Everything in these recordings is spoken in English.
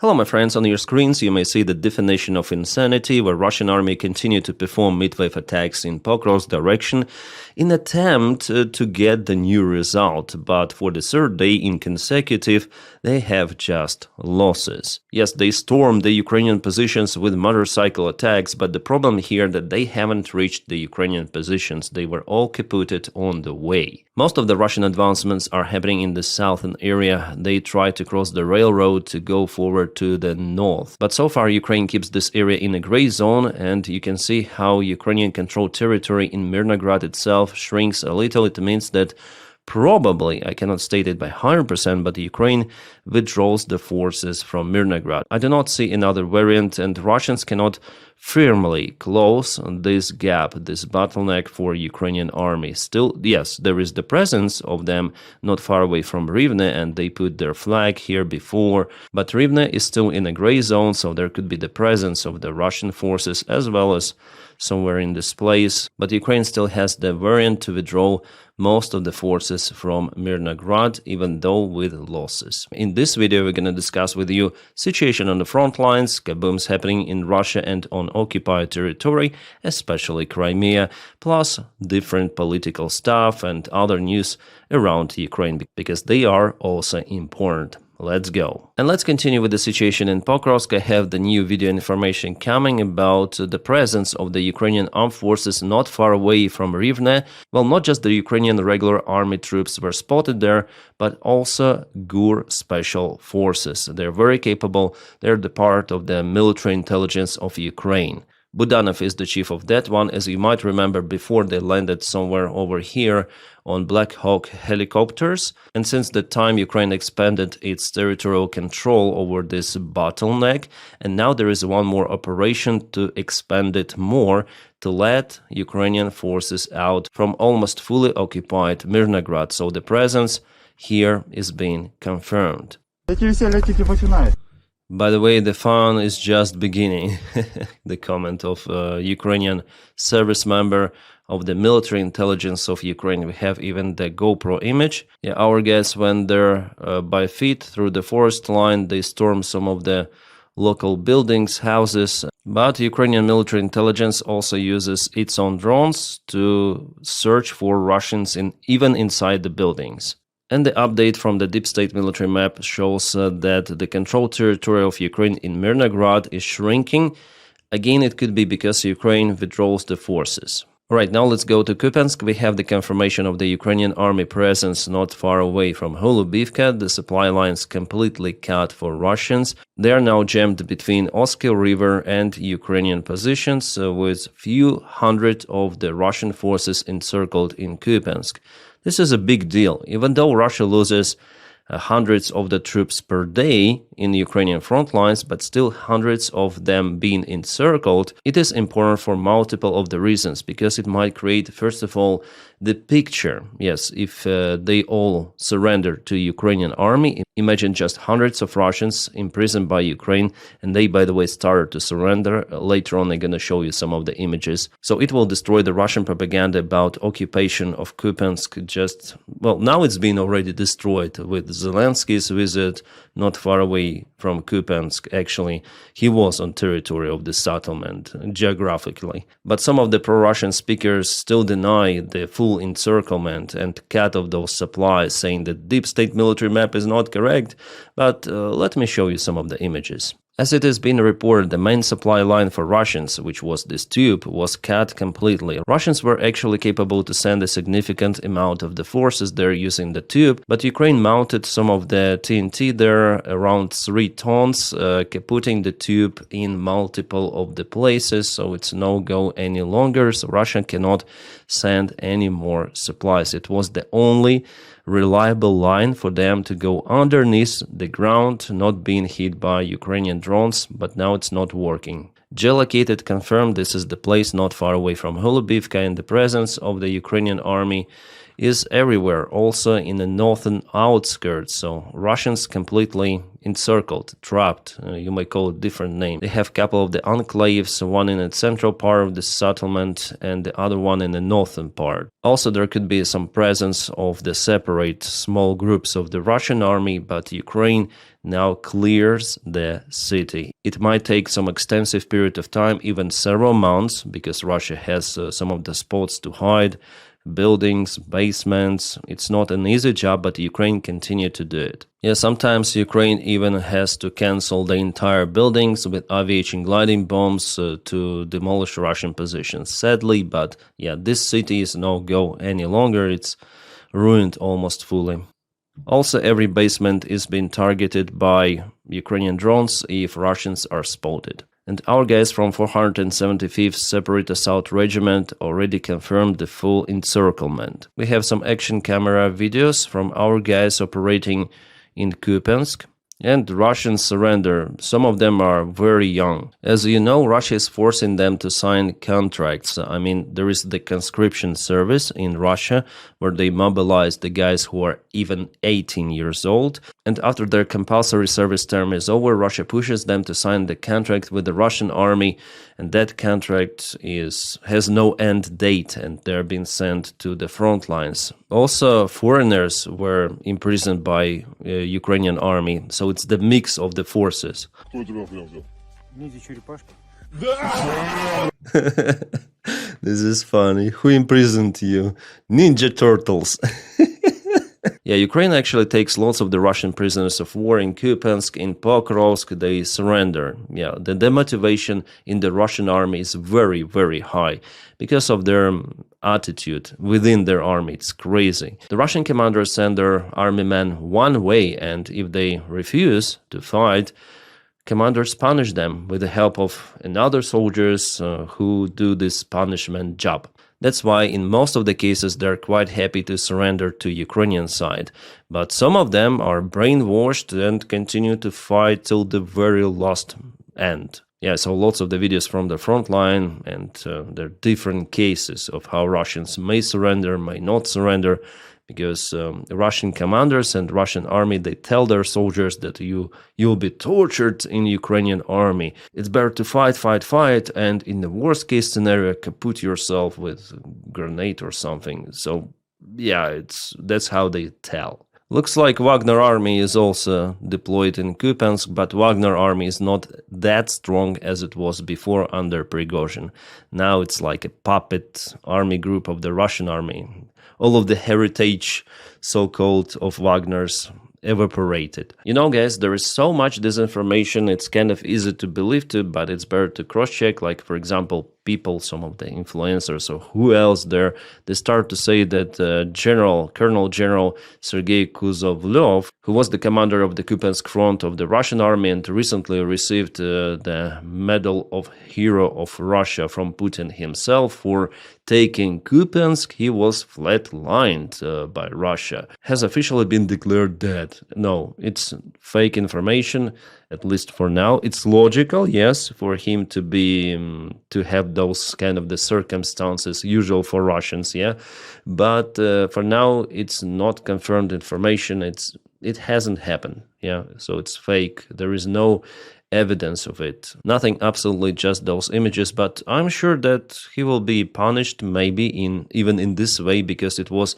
Hello my friends, on your screens you may see the definition of insanity, where Russian army continued to perform midwave attacks in Pokrovsk direction in attempt to get the new result, but for the third day in consecutive they have just losses. Yes, they stormed the Ukrainian positions with motorcycle attacks, but the problem here that they haven't reached the Ukrainian positions, they were all kaputted on the way. Most of the Russian advancements are happening in the southern area. They try to cross the railroad to go forward to the north. But so far Ukraine keeps this area in a gray zone, and you can see how Ukrainian controlled territory in Mirnograd itself shrinks a little. It means that probably, I cannot state it by 100%, but Ukraine withdraws the forces from Mirnograd. I do not see another variant, and Russians cannot firmly close this gap, this bottleneck for Ukrainian army. Still, yes, there is the presence of them not far away from Rivne, and they put their flag here before, but Rivne is still in a gray zone, so there could be the presence of the Russian forces as well as somewhere in this place, but Ukraine still has the variant to withdraw most of the forces from Mirnograd, even though with losses. In this video we're going to discuss with you situation on the front lines, kabooms happening in Russia and on occupied territory, especially Crimea, plus different political stuff and other news around Ukraine, because they are also important. Let's go. And let's continue with the situation in Pokrovsk. I have the new video information coming about the presence of the Ukrainian armed forces not far away from Rivne. Well, not just the Ukrainian regular army troops were spotted there, but also GUR special forces. They're very capable. They're the part of the military intelligence of Ukraine. Budanov is the chief of that one. As you might remember, before they landed somewhere over here on Black Hawk helicopters, and since that time Ukraine expanded its territorial control over this bottleneck, and now there is one more operation to expand it more, to let Ukrainian forces out from almost fully occupied Mirnograd, so the presence here is being confirmed. By the way, the fun is just beginning. The comment of Ukrainian service member of the military intelligence of Ukraine. We have even the GoPro image. Yeah, our guys went there by feet through the forest line. They stormed some of the local buildings, houses. But Ukrainian military intelligence also uses its own drones to search for Russians even inside the buildings. And the update from the deep state military map shows that the controlled territory of Ukraine in Mirnograd is shrinking. Again, it could be because Ukraine withdraws the forces. Alright, now let's go to Kupiansk. We have the confirmation of the Ukrainian army presence not far away from Hulaypole. The supply lines completely cut for Russians. They are now jammed between Oskil River and Ukrainian positions, with few hundred of the Russian forces encircled in Kupiansk. This is a big deal. Even though Russia loses hundreds of the troops per day in Ukrainian front lines, but still hundreds of them being encircled, it is important for multiple of the reasons, because it might create, first of all, the picture. Yes, if they all surrender to Ukrainian army, imagine just hundreds of Russians imprisoned by Ukraine, and they, by the way, started to surrender. Later on, I'm going to show you some of the images. So it will destroy the Russian propaganda about occupation of Kupiansk. Just, well, now it's been already destroyed with Zelensky's visit not far away from Kupiansk. Actually, he was on territory of the settlement, geographically. But some of the pro-Russian speakers still deny the full encirclement and cut of those supplies, saying that deep state military map is not correct. But let me show you some of the images. As it has been reported, the main supply line for Russians, which was this tube, was cut completely. Russians were actually capable to send a significant amount of the forces there using the tube, but Ukraine mounted some of the TNT there, around 3 tons, putting the tube in multiple of the places, so it's no go any longer, so Russia cannot send any more supplies. It was the only reliable line for them to go underneath the ground, not being hit by Ukrainian drones, but now it's not working. Geolocated confirmed this is the place not far away from Hulaypole, and the presence of the Ukrainian army is everywhere, also in the northern outskirts. So Russians completely encircled, trapped. You may call it different name. They have a couple of the enclaves, one in the central part of the settlement and the other one in the northern part. Also, there could be some presence of the separate small groups of the Russian army, but Ukraine now clears the city. It might take some extensive period of time, even several months, because Russia has some of the spots to hide, buildings, basements. It's not an easy job, but Ukraine continued to do it. Yeah, sometimes Ukraine even has to cancel the entire buildings with aviation gliding bombs to demolish Russian positions. Sadly, but yeah, this city is no go any longer. It's ruined almost fully. Also, every basement is being targeted by Ukrainian drones if Russians are spotted. And our guys from 475th Separate Assault Regiment already confirmed the full encirclement. We have some action camera videos from our guys operating in Kupiansk. And Russians surrender. Some of them are very young. As you know, Russia is forcing them to sign contracts. I mean, there is the conscription service in Russia where they mobilize the guys who are even 18 years old. And after their compulsory service term is over, Russia pushes them to sign the contract with the Russian army. And that contract has no end date, and they're being sent to the front lines. Also, foreigners were imprisoned by Ukrainian army, so it's the mix of the forces. This is funny. Who imprisoned you? Ninja Turtles. Yeah, Ukraine actually takes lots of the Russian prisoners of war in Kupiansk, in Pokrovsk. They surrender. Yeah, the demotivation in the Russian army is very, very high because of their attitude within their army. It's crazy. The Russian commanders send their army men one way, and if they refuse to fight, commanders punish them with the help of another soldiers who do this punishment job. That's why in most of the cases they're quite happy to surrender to Ukrainian side. But some of them are brainwashed and continue to fight till the very last end. Yeah, so lots of the videos from the front line, and there are different cases of how Russians may surrender, may not surrender, because Russian commanders and Russian army, they tell their soldiers that you'll be tortured in Ukrainian army. It's better to fight, and in the worst case scenario, kaput yourself with grenade or something. So yeah, that's how they tell. Looks like Wagner army is also deployed in Kupiansk, but Wagner army is not that strong as it was before under Prigozhin. Now it's like a puppet army group of the Russian army. All of the heritage, so-called, of Wagner's evaporated. You know, guys, there is so much disinformation, it's kind of easy to believe to, but it's better to cross-check. Like, for example, people, some of the influencers or who else there, they start to say that Colonel General Sergei Kuzovlev, who was the commander of the Kupiansk front of the Russian army and recently received the Medal of Hero of Russia from Putin himself for taking Kupiansk, he was flatlined by Russia, has officially been declared dead. No, it's fake information, at least for now. It's logical, yes, for him to be to have those kind of the circumstances usual for Russians, yeah. But for now, it's not confirmed information. It hasn't happened, yeah. So it's fake. There is no evidence of it. Nothing, absolutely, just those images. But I'm sure that he will be punished, maybe even in this way, because it was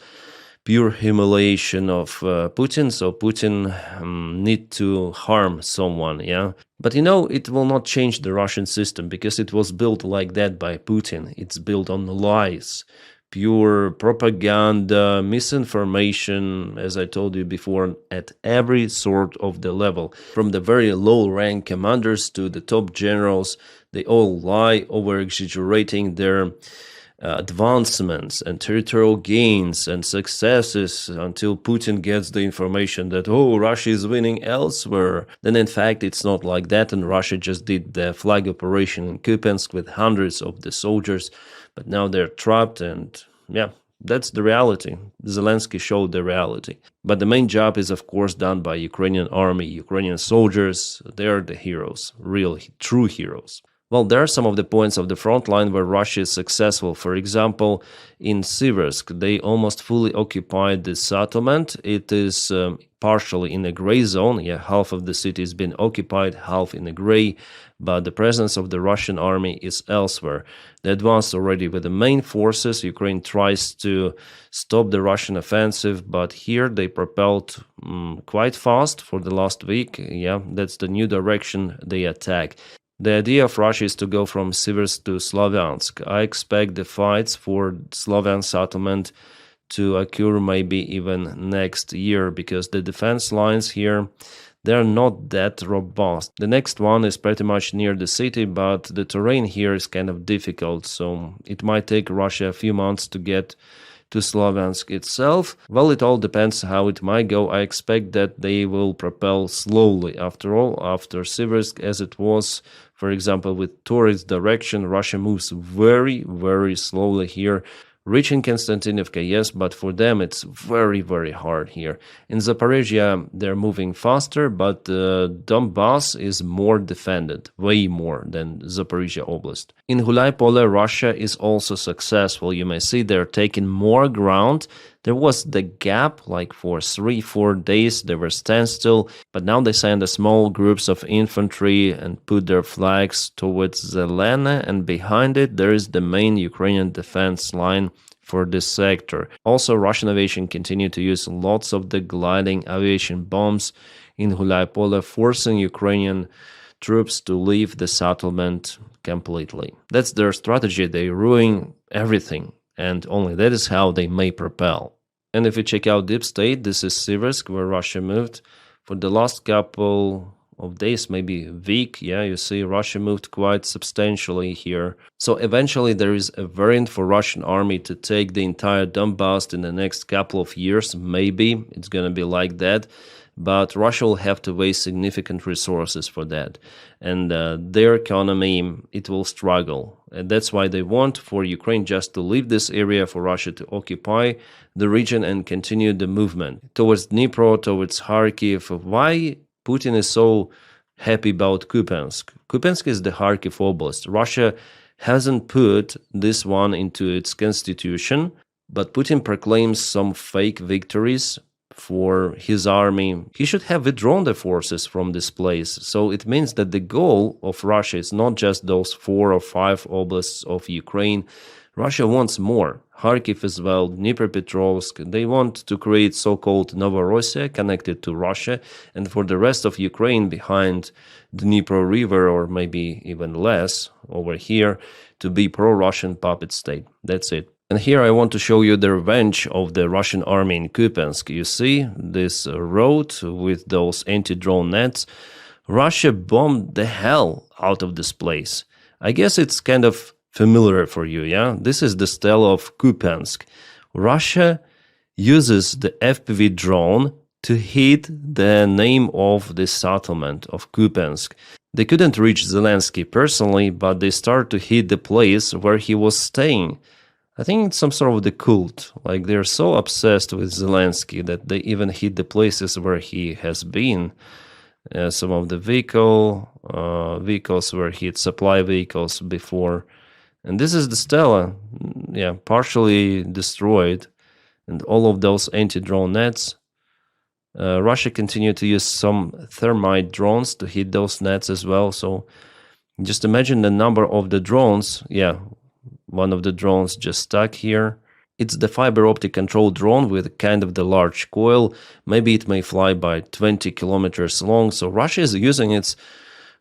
pure humiliation of Putin. So Putin need to harm someone, yeah. But you know, it will not change the Russian system because it was built like that by Putin. It's built on lies, pure propaganda, misinformation, as I told you before, at every sort of the level. From the very low-rank commanders to the top generals, they all lie, over-exaggerating their advancements and territorial gains and successes until Putin gets the information that, oh, Russia is winning elsewhere. Then in fact it's not like that, and Russia just did the flag operation in Kupiansk with hundreds of the soldiers, but now they're trapped, and yeah, that's the reality. Zelensky showed the reality. But the main job is of course done by Ukrainian army, Ukrainian soldiers. They are the heroes, real, true heroes. Well, there are some of the points of the front line where Russia is successful. For example, in Siversk, they almost fully occupied the settlement. It is partially in a gray zone. Yeah, half of the city has been occupied, half in a gray, but the presence of the Russian army is elsewhere. They advanced already with the main forces. Ukraine tries to stop the Russian offensive, but here they propelled quite fast for the last week. Yeah, that's the new direction they attack. The idea of Russia is to go from Siversk to Slavyansk. I expect the fights for Slavian settlement to occur maybe even next year, because the defense lines here, they're not that robust. The next one is pretty much near the city, but the terrain here is kind of difficult, so it might take Russia a few months to get to Slavyansk itself. Well, it all depends how it might go. I expect that they will propel slowly. After all, after Siversk, as it was, for example, with tourist direction, Russia moves very, very slowly here. Reaching Konstantinivka, yes, but for them it's very, very hard here. In Zaporizhia, they're moving faster, but Donbass is more defended, way more than Zaporizhia Oblast. In Hulaypole, Russia is also successful. You may see they're taking more ground. There was the gap, like for 3-4 days, they were standstill, but now they send a small groups of infantry and put their flags towards Zelena, and behind it there is the main Ukrainian defense line for this sector. Also, Russian aviation continued to use lots of the gliding aviation bombs in Hulaypole, forcing Ukrainian troops to leave the settlement completely. That's their strategy. They ruin everything, and only that is how they may propel. And if you check out Deep State, this is Siversk, where Russia moved. For the last couple of days, maybe a week, yeah, you see Russia moved quite substantially here. So eventually there is a variant for Russian army to take the entire Donbass in the next couple of years. Maybe it's going to be like that. But Russia will have to waste significant resources for that. And their economy, it will struggle. And that's why they want for Ukraine just to leave this area, for Russia to occupy the region and continue the movement towards Dnipro, towards Kharkiv. Why Putin is so happy about Kupiansk? Kupiansk is the Kharkiv Oblast. Russia hasn't put this one into its constitution, but Putin proclaims some fake victories for his army. He should have withdrawn the forces from this place. So it means that the goal of Russia is not just those 4 or 5 oblasts of Ukraine. Russia wants more. Kharkiv as well, Dnipropetrovsk. They want to create so-called Novorossiya connected to Russia, and for the rest of Ukraine behind Dnipro River, or maybe even less over here, to be pro-Russian puppet state. That's it. And here I want to show you the revenge of the Russian army in Kupiansk. You see this road with those anti-drone nets. Russia bombed the hell out of this place. I guess it's kind of familiar for you, yeah? This is the stele of Kupiansk. Russia uses the FPV drone to hit the name of the settlement of Kupiansk. They couldn't reach Zelensky personally, but they started to hit the place where he was staying. I think it's some sort of the cult. Like, they're so obsessed with Zelensky that they even hit the places where he has been. Some of the vehicles were hit, supply vehicles before. And this is the Stella, yeah, partially destroyed. And all of those anti-drone nets. Russia continued to use some thermite drones to hit those nets as well. So just imagine the number of the drones. Yeah, one of the drones just stuck here. It's the fiber optic control drone with kind of the large coil. Maybe it may fly by 20 kilometers long. So Russia is using its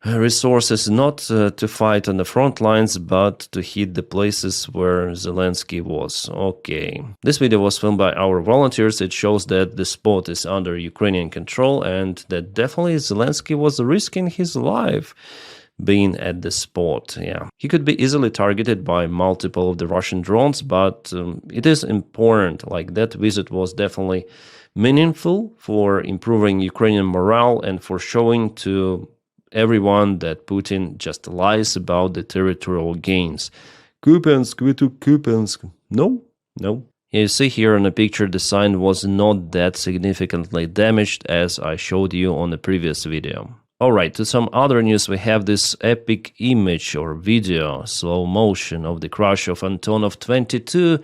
resources not to fight on the front lines, but to hit the places where Zelensky was. Okay. This video was filmed by our volunteers. It shows that the spot is under Ukrainian control and that definitely Zelensky was risking his life being at the spot. Yeah, he could be easily targeted by multiple of the Russian drones, but it is important. Like, that visit was definitely meaningful for improving Ukrainian morale and for showing to everyone that Putin just lies about the territorial gains. Kupiansk, we took Kupiansk. No. You see here in the picture, the sign was not that significantly damaged as I showed you on the previous video. Alright, to some other news, we have this epic image or video, slow motion, of the crash of Antonov 22,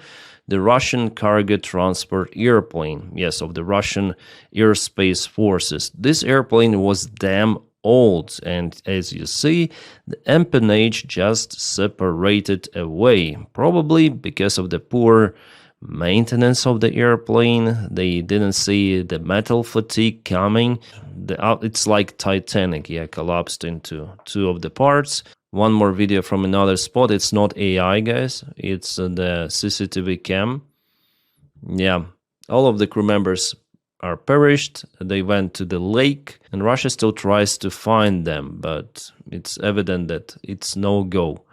the Russian cargo transport airplane, yes, of the Russian airspace forces. This airplane was damn old, and as you see, the empennage just separated away, probably because of the poor maintenance of the airplane. They didn't see the metal fatigue coming. It's like Titanic, yeah, collapsed into two of the parts. One more video from another spot. It's not AI, guys. It's the CCTV cam. Yeah, all of the crew members are perished. They went to the lake, and Russia still tries to find them, but it's evident that it's no go.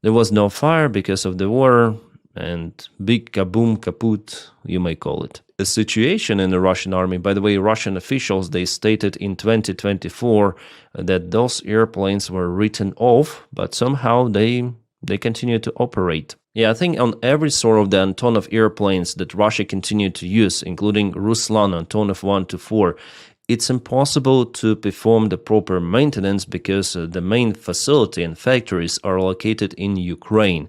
There was no fire because of the war, and big kaboom kaput, you may call it. The situation in the Russian army, by the way, Russian officials, they stated in 2024 that those airplanes were written off, but somehow they continue to operate. Yeah, I think on every sort of the Antonov airplanes that Russia continued to use, including Ruslan Antonov 1 to 4, it's impossible to perform the proper maintenance because the main facility and factories are located in Ukraine.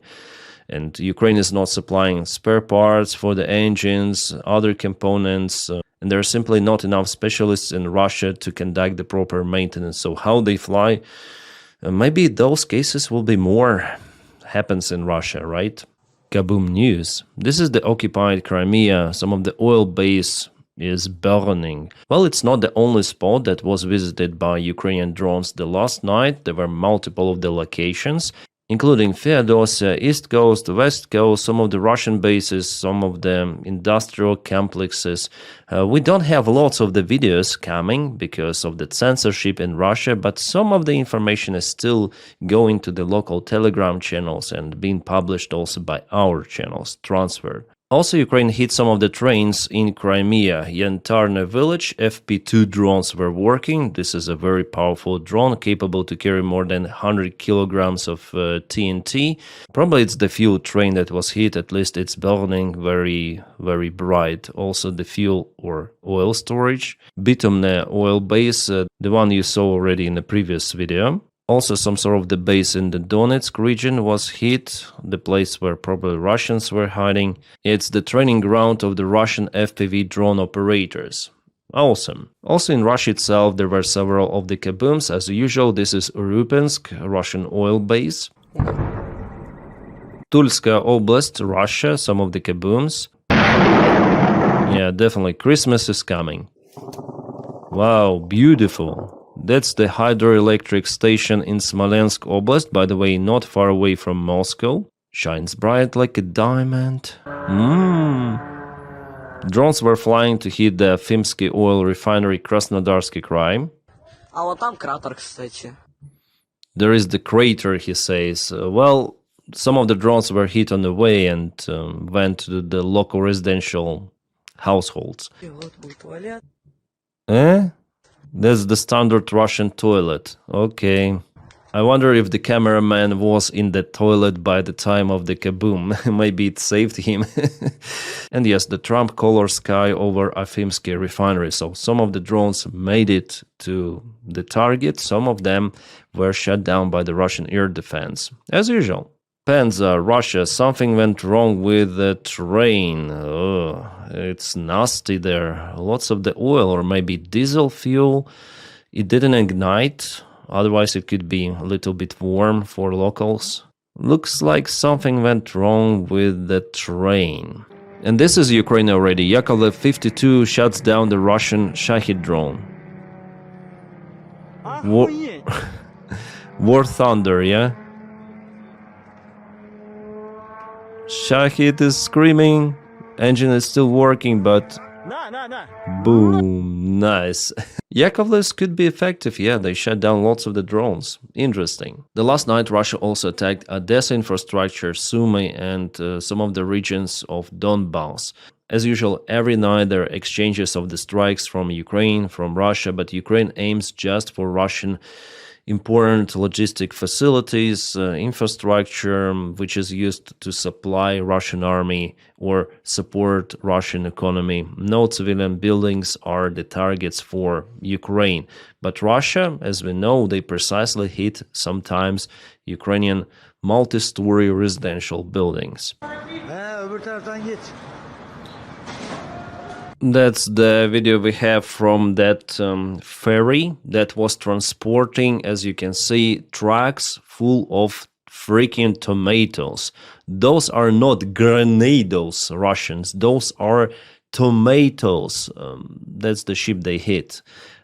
And Ukraine is not supplying spare parts for the engines, other components, and there are simply not enough specialists in Russia to conduct the proper maintenance. So how they fly, maybe those cases will be more happens in Russia, right? Kaboom news. This is the occupied Crimea. Some of the oil base is burning. Well, it's not the only spot that was visited by Ukrainian drones the last night. There were multiple of the locations, including Feodosia, East Coast, West Coast, some of the Russian bases, some of the industrial complexes. We don't have lots of the videos coming because of the censorship in Russia, but some of the information is still going to the local Telegram channels and being published also by our channels, transferred. Also, Ukraine hit some of the trains in Crimea. Yantarne village, FP2 drones were working. This is a very powerful drone capable to carry more than 100 kilograms of TNT. Probably it's the fuel train that was hit, at least it's burning very, very bright. Also the fuel or oil storage. Bitumne oil base, the one you saw already in the previous video. Also, some sort of the base in the Donetsk region was hit, the place where probably Russians were hiding. It's the training ground of the Russian FPV drone operators. Awesome. Also in Russia itself, there were several of the kabooms. As usual, this is Kupiansk, Russian oil base. Tulska Oblast, Russia, some of the kabooms. Yeah, definitely, Christmas is coming. Wow, beautiful. That's the hydroelectric station in Smolensk Oblast, by the way, not far away from Moscow. Shines bright like a diamond. Drones were flying to hit the Fimsky oil refinery Krasnodarsky Krai. There is the crater, he says. Well, some of the drones were hit on the way and went to the local residential households. Eh? That's the standard Russian toilet. Okay. I wonder if the cameraman was in the toilet by the time of the kaboom. Maybe it saved him. And yes, the Trump color sky over Afimsky refinery. So some of the drones made it to the target. Some of them were shot down by the Russian air defense. As usual. Penza, Russia, something went wrong with the train. Oh, it's nasty there. Lots of the oil or maybe diesel fuel. It didn't ignite. Otherwise, it could be a little bit warm for locals. Looks like something went wrong with the train. And this is Ukraine already. Yakovlev 52 shuts down the Russian Shahid drone. War Thunder, yeah? Shahid is screaming, engine is still working, but boom, nice. Yakovlevs could be effective, yeah, they shut down lots of the drones. Interesting. The last night Russia also attacked Odessa infrastructure, Sumy, and some of the regions of Donbass. As usual, every night there are exchanges of the strikes from Ukraine, from Russia, but Ukraine aims just for Russian important logistic facilities, infrastructure, which is used to supply Russian army or support Russian economy. No civilian buildings are the targets for Ukraine. But Russia, as we know, they precisely hit sometimes Ukrainian multi-story residential buildings. That's the video we have from that ferry that was transporting, as you can see, trucks full of freaking tomatoes. Those are not granados, Russians. Those are tomatoes. That's the ship they hit.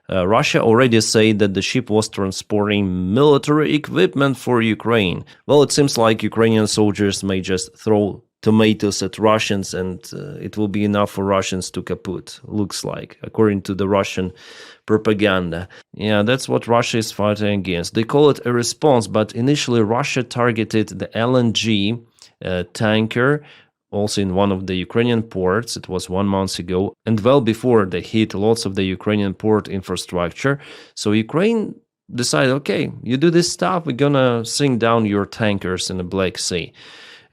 Russia already said that the ship was transporting military equipment for Ukraine. Well, it seems like Ukrainian soldiers may just throw tomatoes at Russians and it will be enough for Russians to kaput, looks like, according to the Russian propaganda. Yeah, that's what Russia is fighting against. They call it a response, but initially Russia targeted the LNG tanker, also in one of the Ukrainian ports. It was 1 month ago, and well before they hit lots of the Ukrainian port infrastructure. So Ukraine decided, okay, you do this stuff, we're gonna sink down your tankers in the Black Sea.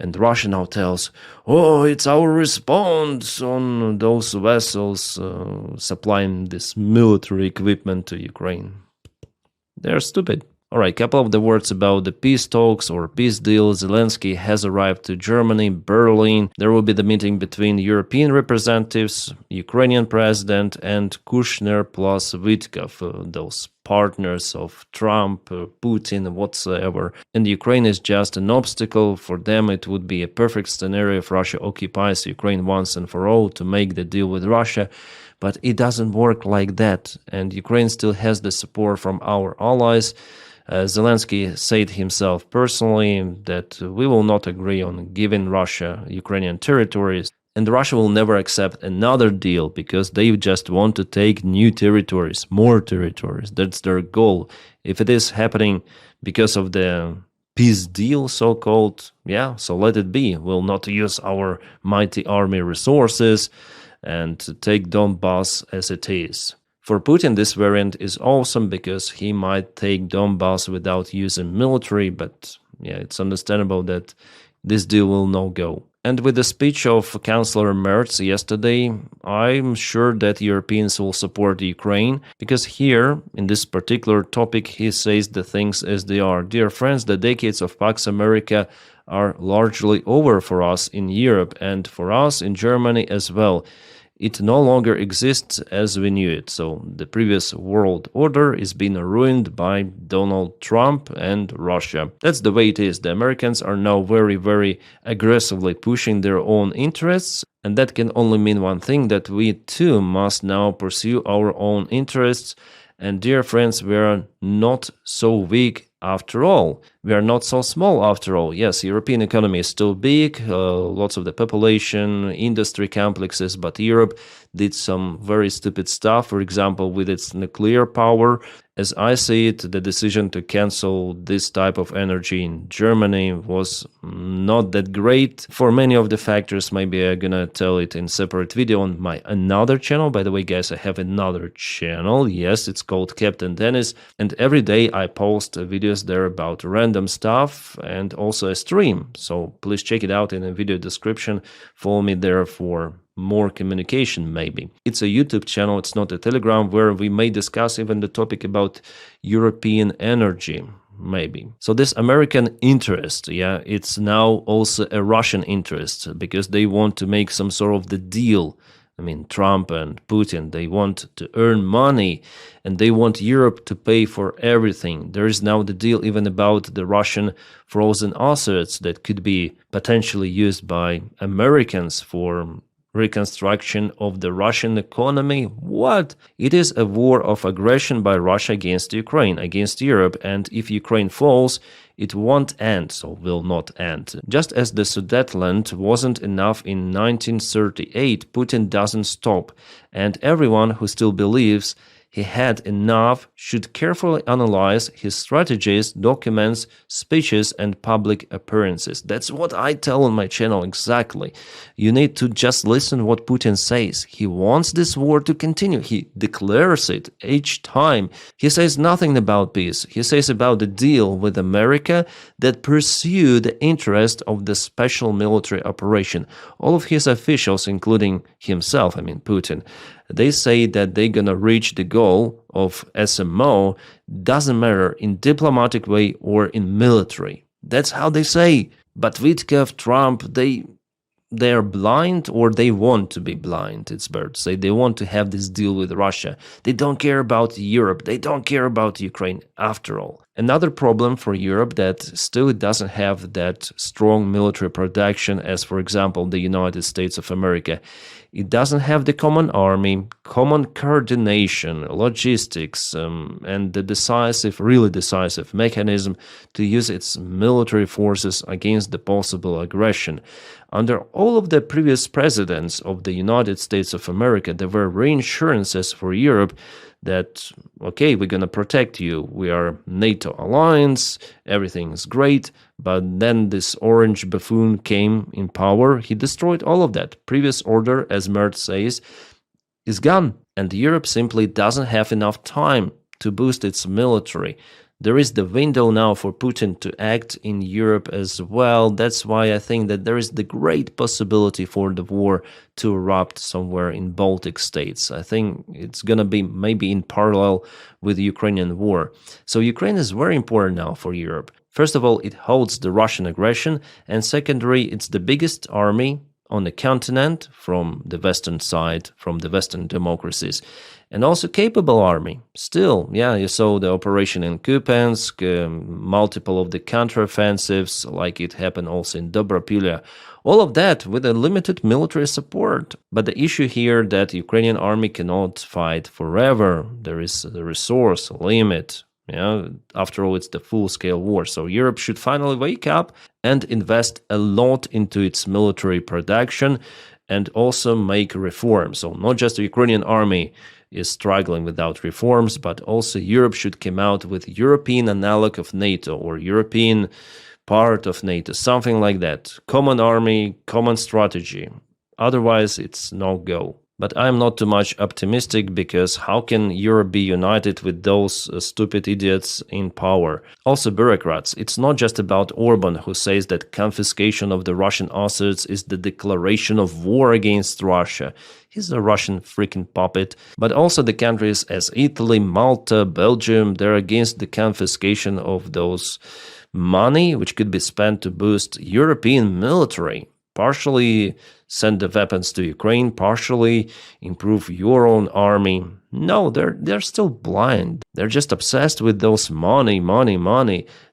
And Russia now tells, oh, it's our response on those vessels supplying this military equipment to Ukraine. They're stupid. All right, couple of the words about the peace talks or peace deal. Zelensky has arrived to Germany, Berlin. There will be the meeting between European representatives, Ukrainian president, and Kushner plus Witkov, those partners of Trump, Putin, whatsoever. And Ukraine is just an obstacle. For them, it would be a perfect scenario if Russia occupies Ukraine once and for all to make the deal with Russia. But it doesn't work like that. And Ukraine still has the support from our allies. Zelensky said himself personally that we will not agree on giving Russia Ukrainian territories, and Russia will never accept another deal because they just want to take new territories, more territories. That's their goal. If it is happening because of the peace deal, so-called, yeah, so let it be. We'll not use our mighty army resources and take Donbass as it is. For Putin, this variant is awesome because he might take Donbass without using military, but yeah, it's understandable that this deal will not go. And with the speech of Chancellor Merz yesterday, I'm sure that Europeans will support Ukraine, because here, in this particular topic, he says the things as they are. Dear friends, the decades of Pax America are largely over for us in Europe and for us in Germany as well. It no longer exists as we knew it. So the previous world order is being ruined by Donald Trump and Russia. That's the way it is. The Americans are now very, very aggressively pushing their own interests. And that can only mean one thing, that we too must now pursue our own interests. And dear friends, we are not so weak after all. We are not so small after all. Yes, European economy is still big, lots of the population, industry complexes, but Europe did some very stupid stuff, for example, with its nuclear power. As I see it, the decision to cancel this type of energy in Germany was not that great. For many of the factors, maybe I'm gonna tell it in separate video on my another channel. By the way, guys, I have another channel. Yes, it's called Captain Dennis, and every day I post videos there about random stuff and also a stream. So please check it out in the video description. Follow me there for more communication, maybe. It's a YouTube channel, it's not a Telegram, where we may discuss even the topic about European energy, maybe. So this American interest, yeah, it's now also a Russian interest, because they want to make some sort of the deal. I mean, Trump and Putin, they want to earn money and they want Europe to pay for everything. There is now the deal even about the Russian frozen assets that could be potentially used by Americans for reconstruction of the Russian economy. What? It is a war of aggression by Russia against Ukraine, against Europe, and if Ukraine falls, it won't end, so will not end. Just as the Sudetenland wasn't enough in 1938, Putin doesn't stop, and everyone who still believes he had enough, should carefully analyze his strategies, documents, speeches, and public appearances. That's what I tell on my channel exactly. You need to just listen what Putin says. He wants this war to continue. He declares it each time. He says nothing about peace. He says about the deal with America that pursue the interest of the special military operation. All of his officials, including himself, Putin, they say that they're gonna reach the goal of SMO, doesn't matter in diplomatic way or in military. That's how they say. But Vitkov, Trump, they are blind, or they want to be blind, it's better to say. They want to have this deal with Russia. They don't care about Europe. They don't care about Ukraine after all. Another problem for Europe that still it doesn't have that strong military production as, for example, the United States of America. It doesn't have the common army, common coordination, logistics, and the really decisive mechanism to use its military forces against the possible aggression. Under all of the previous presidents of the United States of America, there were reassurances for Europe that, okay, we're going to protect you. We are NATO alliance, everything is great. But then this orange buffoon came in power. He destroyed all of that. Previous order, as Mert says, is gone. And Europe simply doesn't have enough time to boost its military. There is the window now for Putin to act in Europe as well. That's why I think that there is the great possibility for the war to erupt somewhere in Baltic states. I think it's going to be maybe in parallel with the Ukrainian war. So Ukraine is very important now for Europe. First of all, it holds the Russian aggression, and secondly, it's the biggest army on the continent from the Western side, from the Western democracies, and also capable army. Still, you saw the operation in Kupiansk, multiple of the counteroffensives, like it happened also in Dobropilya. All of that with a limited military support. But the issue here that Ukrainian army cannot fight forever. There is a resource limit. After all, it's the full-scale war. So Europe should finally wake up and invest a lot into its military production and also make reforms. So not just the Ukrainian army is struggling without reforms, but also Europe should come out with European analog of NATO or European part of NATO, something like that. Common army, common strategy. Otherwise, it's no go. But I'm not too much optimistic, because how can Europe be united with those stupid idiots in power? Also bureaucrats. It's not just about Orban, who says that confiscation of the Russian assets is the declaration of war against Russia. He's a Russian freaking puppet. But also the countries as Italy, Malta, Belgium, they're against the confiscation of those money which could be spent to boost European military. Partially send the weapons to Ukraine, partially improve your own army. No, they're still blind. They're just obsessed with those money.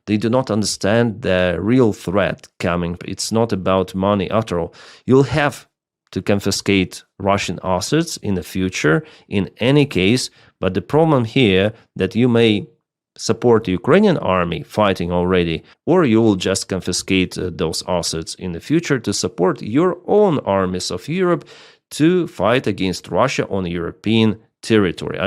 They do not understand the real threat coming. It's not about money after all. You'll have to confiscate Russian assets in the future in any case, but the problem here that you may support the Ukrainian army fighting already, or you will just confiscate those assets in the future to support your own armies of Europe to fight against Russia on European territory.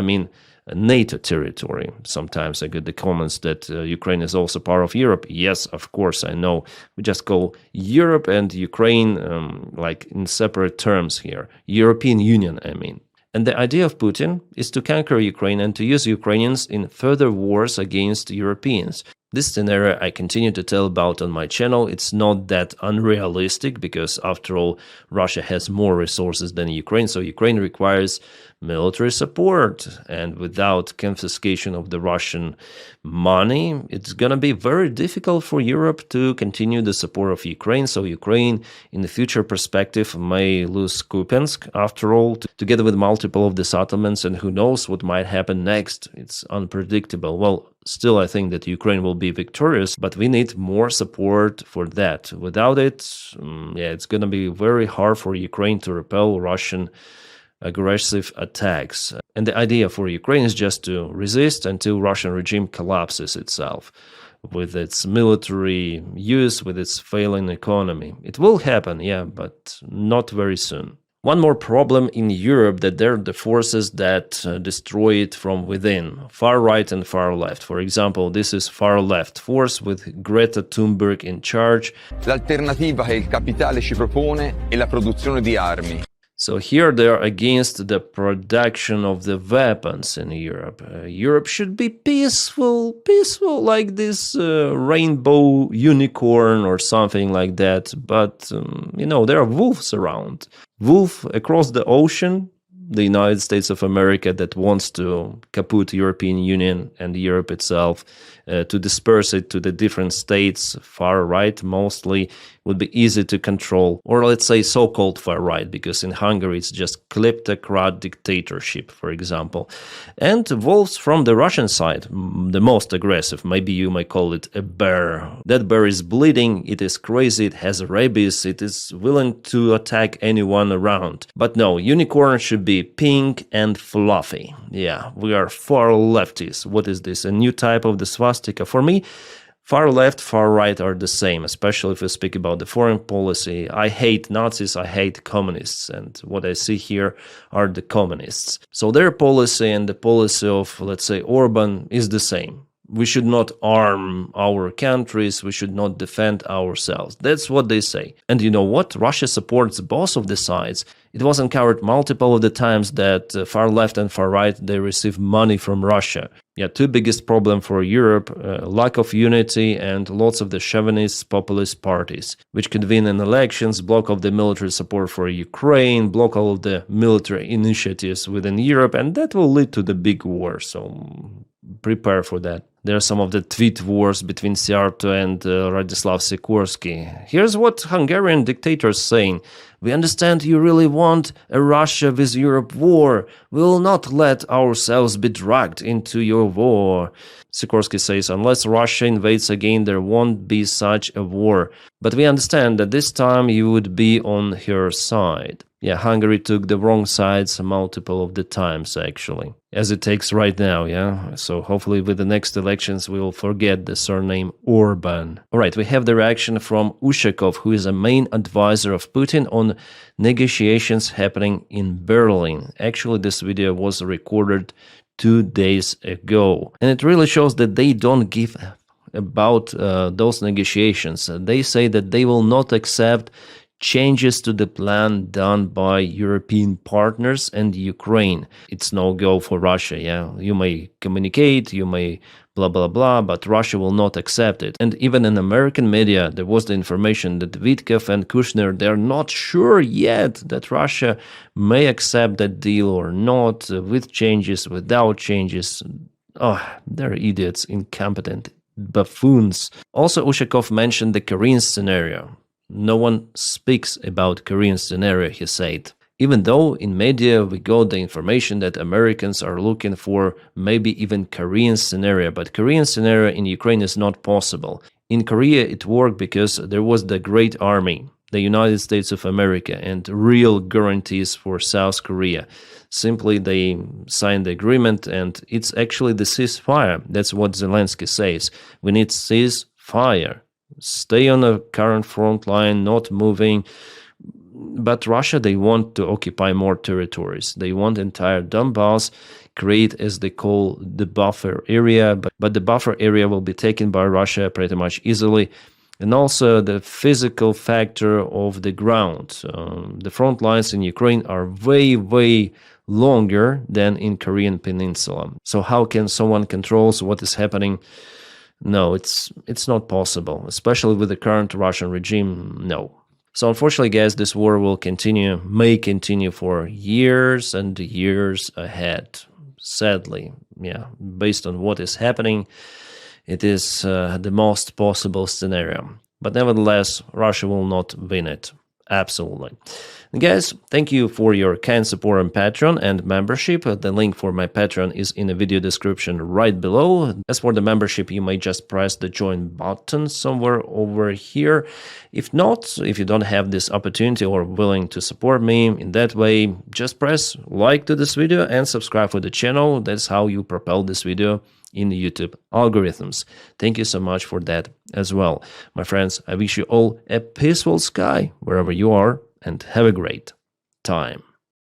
NATO territory. Sometimes I get the comments that Ukraine is also part of Europe. Yes, of course, I know. We just call Europe and Ukraine like in separate terms here. European Union, And the idea of Putin is to conquer Ukraine and to use Ukrainians in further wars against Europeans. This scenario I continue to tell about on my channel. It's not that unrealistic, because after all, Russia has more resources than Ukraine, so Ukraine requires military support, and without confiscation of the Russian money, it's going to be very difficult for Europe to continue the support of Ukraine. So Ukraine, in the future perspective, may lose Kupiansk, after all, together with multiple of the settlements, and who knows what might happen next. It's unpredictable. Well, still, I think that Ukraine will be victorious, but we need more support for that. Without it, it's going to be very hard for Ukraine to repel Russian aggressive attacks. And the idea for Ukraine is just to resist until Russian regime collapses itself with its military use, with its failing economy. It will happen, but not very soon. One more problem in Europe, that there are the forces that destroy it from within, far right and far left. For example, this is far left force with Greta Thunberg in charge. L'alternativa che il capitale ci propone è la produzione di armi. So here they are against the production of the weapons in Europe. Europe should be peaceful like this rainbow unicorn or something like that. But, there are wolves around. Wolf across the ocean, the United States of America, that wants to kaput European Union and Europe itself, to disperse it to the different states, far right mostly, would be easy to control. Or let's say so-called far right, because in Hungary it's just kleptocrat dictatorship, for example. And wolves from the Russian side, the most aggressive, maybe you might call it a bear. That bear is bleeding, it is crazy, it has rabies, it is willing to attack anyone around. But no, unicorn should be pink and fluffy. Yeah, we are far lefties. What is this? A new type of the swastika? For me, far left, far right are the same, especially if we speak about the foreign policy. I hate Nazis, I hate communists, and what I see here are the communists. So their policy and the policy of, let's say, Orban is the same. We should not arm our countries, we should not defend ourselves. That's what they say. And you know what? Russia supports both of the sides. It was uncovered multiple of the times that far left and far right, they receive money from Russia. Yeah, two biggest problem for Europe, lack of unity and lots of the chauvinist populist parties, which could win in elections, block of the military support for Ukraine, block all of the military initiatives within Europe, and that will lead to the big war, so prepare for that. There are some of the tweet wars between Siarto and Radislav Sikorsky. Here's what Hungarian dictators saying. We understand you really want a Russia with Europe war. We will not let ourselves be dragged into your war. Sikorsky says, unless Russia invades again, there won't be such a war. But we understand that this time you would be on her side. Yeah, Hungary took the wrong sides multiple of the times, actually, as it takes right now, yeah? So hopefully with the next elections we will forget the surname Orban. Alright, we have the reaction from Ushakov, who is a main advisor of Putin on negotiations happening in Berlin. Actually, this video was recorded 2 days ago. And it really shows that they don't give about those negotiations. They say that they will not accept changes to the plan done by European partners and Ukraine. It's no go for Russia, yeah? You may communicate, you may blah blah blah, but Russia will not accept it. And even in American media, there was the information that Witkoff and Kushner, they're not sure yet that Russia may accept that deal or not, with changes, without changes. Oh, they're idiots, incompetent buffoons. Also, Ushakov mentioned the Korean scenario. No one speaks about Korean scenario, he said. Even though in media we got the information that Americans are looking for maybe even Korean scenario, but Korean scenario in Ukraine is not possible. In Korea it worked because there was the Great Army, the United States of America, and real guarantees for South Korea. Simply they signed the agreement and it's actually the ceasefire. That's what Zelensky says. We need ceasefire. Stay on the current front line, not moving. But Russia, they want to occupy more territories. They want entire Donbass, create, as they call, the buffer area. But the buffer area will be taken by Russia pretty much easily. And also the physical factor of the ground. The front lines in Ukraine are way longer than in Korean Peninsula. So how can someone control what is happening? No, it's not possible, especially with the current Russian regime, no. So unfortunately, guys, this war will continue, may continue for years and years ahead. Sadly, yeah, based on what is happening, it is the most possible scenario. But nevertheless, Russia will not win it. Absolutely. And guys, thank you for your kind support on Patreon and membership. The link for my Patreon is in the video description right below. As for the membership, you may just press the join button somewhere over here. If not, if you don't have this opportunity or willing to support me in that way, just press like to this video and subscribe for the channel. That's how you propel this video in the YouTube algorithms. Thank you so much for that as well. My friends, I wish you all a peaceful sky wherever you are, and have a great time.